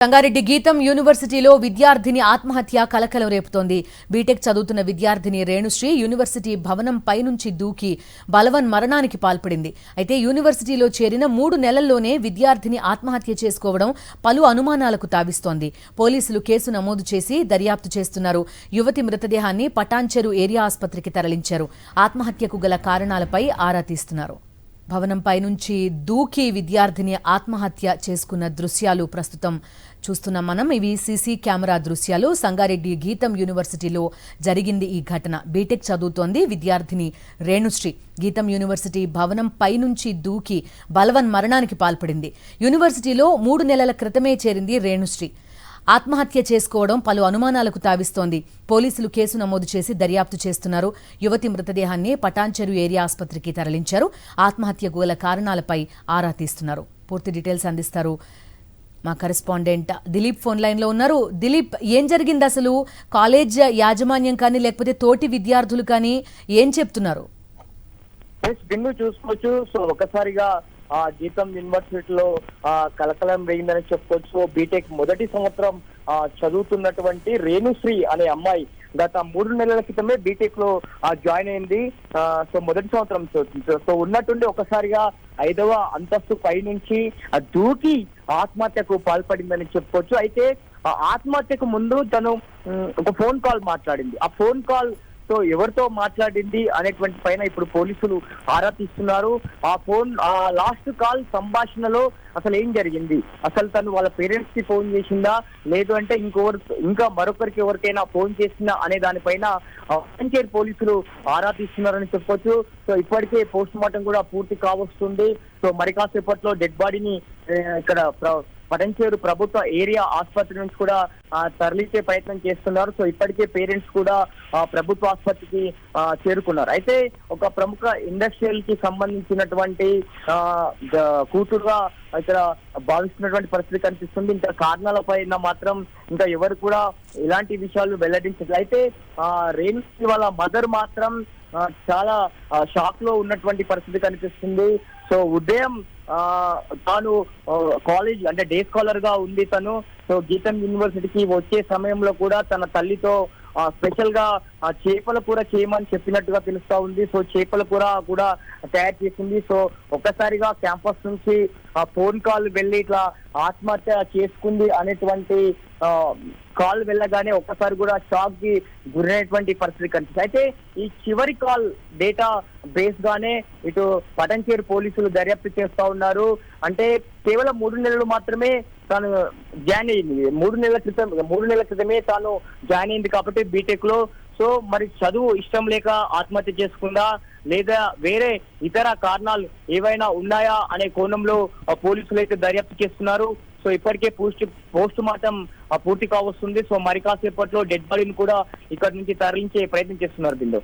సంగారెడ్డి గీతం యూనివర్సిటీలో విద్యార్థిని ఆత్మహత్య కలకలం రేపుతోంది. బీటెక్ చదువుతున్న విద్యార్థిని రేణుశ్రీ యూనివర్సిటీ భవనం పైనుంచి దూకి బలవన్ మరణానికి పాల్పడింది. అయితే యూనివర్సిటీలో చేరిన 3 నెలల్లోనే విద్యార్థిని ఆత్మహత్య చేసుకోవడం పలు అనుమానాలకు తావిస్తోంది. పోలీసులు కేసు నమోదు చేసి దర్యాప్తు చేస్తున్నారు. యువతి మృతదేహాన్ని పటాన్చెరు ఏరియా ఆసుపత్రికి తరలించారు. ఆత్మహత్యకు గల కారణాలపై ఆరా తీస్తున్నారు. భవనంపై నుంచి దూకి విద్యార్థిని ఆత్మహత్య చేసుకున్న దృశ్యాలు ప్రస్తుతం చూస్తున్నాం మనం. ఇవి సీసీ కెమెరా దృశ్యాలు. సంగారెడ్డి గీతం యూనివర్సిటీలో జరిగింది ఈ ఘటన. బీటెక్ చదువుతోంది విద్యార్థిని రేణుశ్రీ. గీతం యూనివర్సిటీ భవనం పైనుంచి దూకి బలవన్ మరణానికి పాల్పడింది. యూనివర్సిటీలో 3 నెలల క్రితమే చేరింది రేణుశ్రీ. ఆత్మహత్య చేసుకోవడం పలు అనుమానాలకు తావిస్తోంది. పోలీసులు కేసు నమోదు చేసి దర్యాప్తు చేస్తున్నారు. యువతి మృతదేహాన్ని పటాన్చెరు ఏరియా ఆసుపత్రికి తరలించారు. ఆత్మహత్యకు గల కారణాలపై ఆరా తీస్తున్నారు. పూర్తి డీటెయిల్స్ అందిస్తారు మా కరెస్పాండెంట్ దిలీప్. ఫోన్ లైన్లో ఉన్నారు. దిలీప్, ఏం జరిగింది అసలు? కాలేజ్ యాజమాన్యం కానీ లేకపోతే తోటి విద్యార్థులు కానీ ఏం చెప్తున్నారు? చూసుకోవచ్చు. సో ఒకసారిగా గీతం యూనివర్సిటీలో కలకలం వేయిందని చెప్పుకోవచ్చు. బీటెక్ మొదటి సంవత్సరం చదువుతున్నటువంటి రేణుశ్రీ అనే అమ్మాయి గత 3 నెలల క్రితమే బీటెక్ లో జాయిన్ అయింది. సో మొదటి సంవత్సరం సో ఉన్నట్టుండి ఒకసారిగా 5వ అంతస్తు పై నుంచి దూకి ఆత్మహత్యకు పాల్పడిందని చెప్పుకోవచ్చు. అయితే ఆత్మహత్యకు ముందు తను ఒక ఫోన్ కాల్ మాట్లాడింది. ఆ ఫోన్ కాల్ సో ఎవరితో మాట్లాడింది అనేటువంటి పైన ఇప్పుడు పోలీసులు ఆరా తీస్తున్నారు. ఆ ఫోన్ లాస్ట్ కాల్ సంభాషణలో అసలు ఏం జరిగింది, అసలు తను వాళ్ళ పేరెంట్స్ కి ఫోన్ చేసిందా, లేదు అంటే ఇంకా మరొకరికి ఎవరికైనా ఫోన్ చేసిందా అనే దానిపైన పటాన్చెరు పోలీసులు ఆరా తీస్తున్నారని చెప్పొచ్చు. సో ఇప్పటికే పోస్ట్ మార్టం కూడా పూర్తి కావస్తుంది. సో మరి కాసేపట్లో డెడ్ బాడీని ఇక్కడ పటాన్చెరు ప్రభుత్వ ఏరియా ఆసుపత్రి నుంచి కూడా తరలించే ప్రయత్నం చేస్తున్నారు. సో ఇప్పటికే పేరెంట్స్ కూడా ప్రభుత్వ ఆసుపత్రికి చేరుకున్నారు. అయితే ఒక ప్రముఖ ఇండస్ట్రియల్ కి సంబంధించినటువంటి కూతురుగా ఇక్కడ భావిస్తున్నటువంటి పరిస్థితి కనిపిస్తుంది. ఇంకా కారణాల పైన మాత్రం ఇంకా ఎవరు కూడా ఇలాంటి విషయాలు వెల్లడించలేదు. అయితే రేణుశ్రీ వాళ్ళ మదర్ మాత్రం చాలా షాక్ లో ఉన్నటువంటి పరిస్థితి కనిపిస్తుంది. సో ఉదయం తాను కాలేజ్ అంటే డే స్కాలర్ గా ఉంది తను. సో గీతం యూనివర్సిటీకి వచ్చే సమయంలో కూడా తన తల్లితో స్పెషల్ గా చేపల కూర చేయమని చెప్పినట్టుగా తెలుస్తా ఉంది. సో చేపల కూర కూడా తయారు చేసింది. సో ఒక్కసారిగా క్యాంపస్ నుంచి ఫోన్ కాల్ వెళ్ళి ఇట్లా ఆత్మహత్య చేసుకుంది అనేటువంటి కాల్ వెళ్ళగానే ఒక్కసారి కూడా షాక్ కి గురైనటువంటి పరిస్థితి కనిపిస్తుంది. అయితే ఈ చివరి కాల్ డేటా బేస్ గానే ఇటు పటాన్చెరు పోలీసులు దర్యాప్తు చేస్తా ఉన్నారు. అంటే కేవలం 3 నెలలు మాత్రమే తాను జాయిన్ అయింది. 3 నెలల క్రితమే తాను జాయిన్ అయింది కాబట్టి బీటెక్ లో. సో మరి చదువు ఇష్టం లేక ఆత్మహత్య చేసుకుందా లేదా వేరే ఇతర కారణాలు ఏవైనా ఉన్నాయా అనే కోణంలో పోలీసులు అయితే దర్యాప్తు చేస్తున్నారు. సో ఇప్పటికే పోస్ట్ మార్టం పూర్తి కావస్తుంది. సో మరి కాసేపట్లో డెడ్ బాడీని కూడా ఇక్కడ నుంచి తరలించే ప్రయత్నం చేస్తున్నారు. దీనిలో